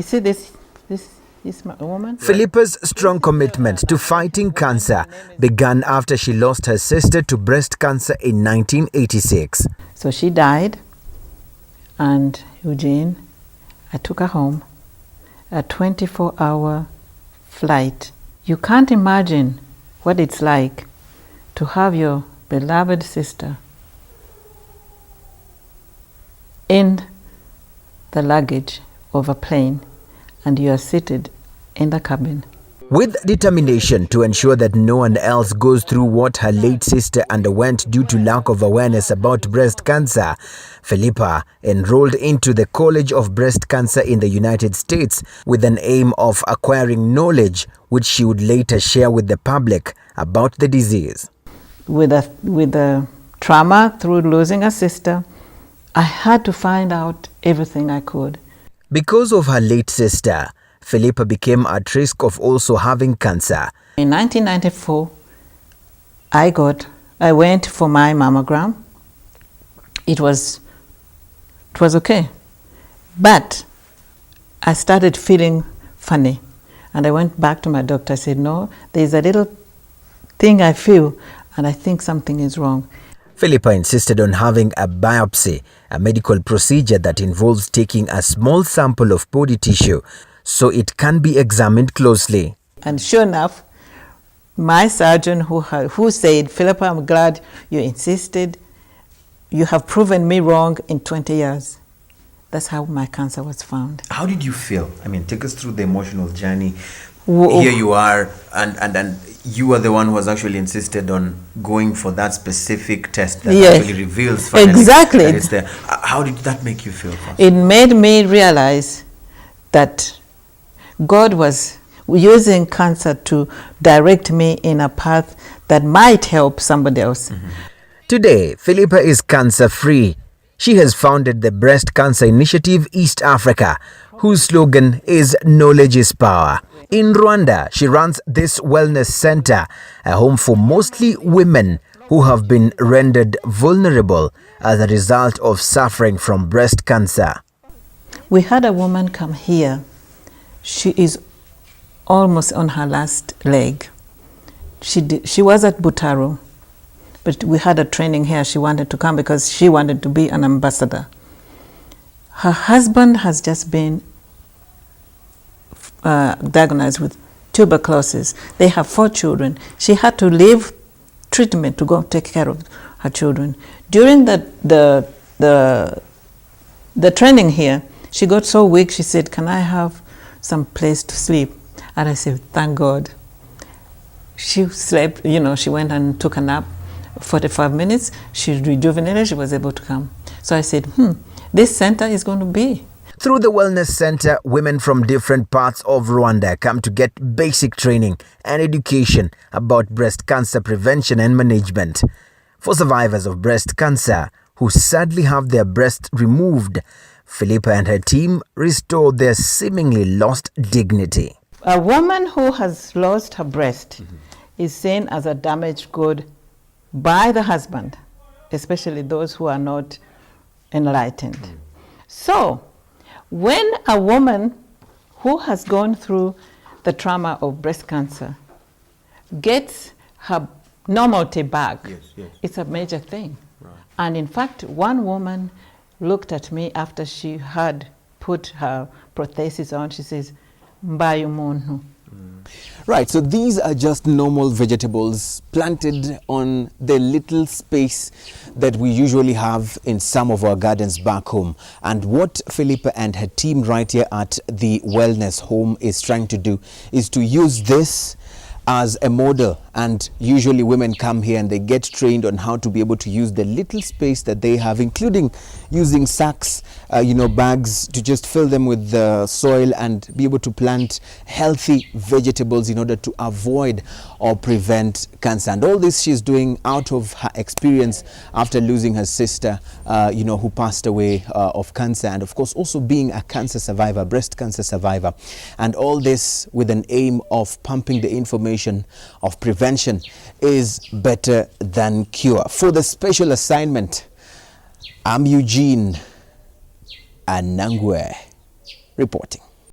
You see this is my woman. Philippa's strong commitment to fighting cancer began after she lost her sister to breast cancer in 1986. So she died, and Eugene, I took her home, a 24-hour flight. You can't imagine what it's like to have your beloved sister in the luggage of a plane, and you are seated in the cabin. With determination to ensure that no one else goes through what her late sister underwent due to lack of awareness about breast cancer, Philippa enrolled into the College of Breast Cancer in the United States with an aim of acquiring knowledge which she would later share with the public about the disease. With the trauma through losing a sister, I had to find out everything I could. Because of her late sister, Philippa became at risk of also having cancer. In 1994, I went for my mammogram. It was okay, but I started feeling funny, and I went back to my doctor. I said, no, there's a little thing I feel, and I think something is wrong. Philippa insisted on having a biopsy, a medical procedure that involves taking a small sample of body tissue so it can be examined closely. And sure enough, my surgeon who said, Philippa, I'm glad you insisted. You have proven me wrong in 20 years. That's how my cancer was found. How did you feel? I mean, take us through the emotional journey. Here you are, and you are the one who has actually insisted on going for that specific test that actually reveals finally exactly that it's there. How did that make you feel? It made me realize that God was using cancer to direct me in a path that might help somebody else. Mm-hmm. Today, Philippa is cancer-free. She has founded the Breast Cancer Initiative East Africa, whose slogan is Knowledge is Power. In Rwanda, she runs this wellness center, a home for mostly women who have been rendered vulnerable as a result of suffering from breast cancer. We had a woman come here. She is almost on her last leg. She was at Butaro, but we had a training here. She wanted to come because she wanted to be an ambassador. Her husband has just been diagnosed with tuberculosis. They have 4 children. She had to leave treatment to go take care of her children. During the training here, she got so weak, she said, can I have some place to sleep? And I said, thank God. She slept, she went and took a nap, 45 minutes, she rejuvenated, she was able to come. So I said, this center is going to be. Through the Wellness Center, women from different parts of Rwanda come to get basic training and education about breast cancer prevention and management. For survivors of breast cancer who sadly have their breast removed, Philippa and her team restored their seemingly lost dignity. A woman who has lost her breast is seen as a damaged good by the husband, especially those who are not enlightened. So, when a woman who has gone through the trauma of breast cancer gets her normality back, it's a major thing. Right. And in fact, one woman looked at me after she had put her prosthesis on. She says, Mbayu muntu. Right, so these are just normal vegetables planted on the little space that we usually have in some of our gardens back home. And what Philippa and her team right here at the Wellness Home is trying to do is to use this as a model, and usually women come here and they get trained on how to be able to use the little space that they have, including using sacks, bags, to just fill them with soil and be able to plant healthy vegetables in order to avoid or prevent cancer. And all this she's doing out of her experience after losing her sister, who passed away of cancer, and of course also being a cancer survivor, breast cancer survivor. And all this with an aim of pumping the information of prevention is better than cure. For the special assignment, I'm Eugene Anangwe reporting.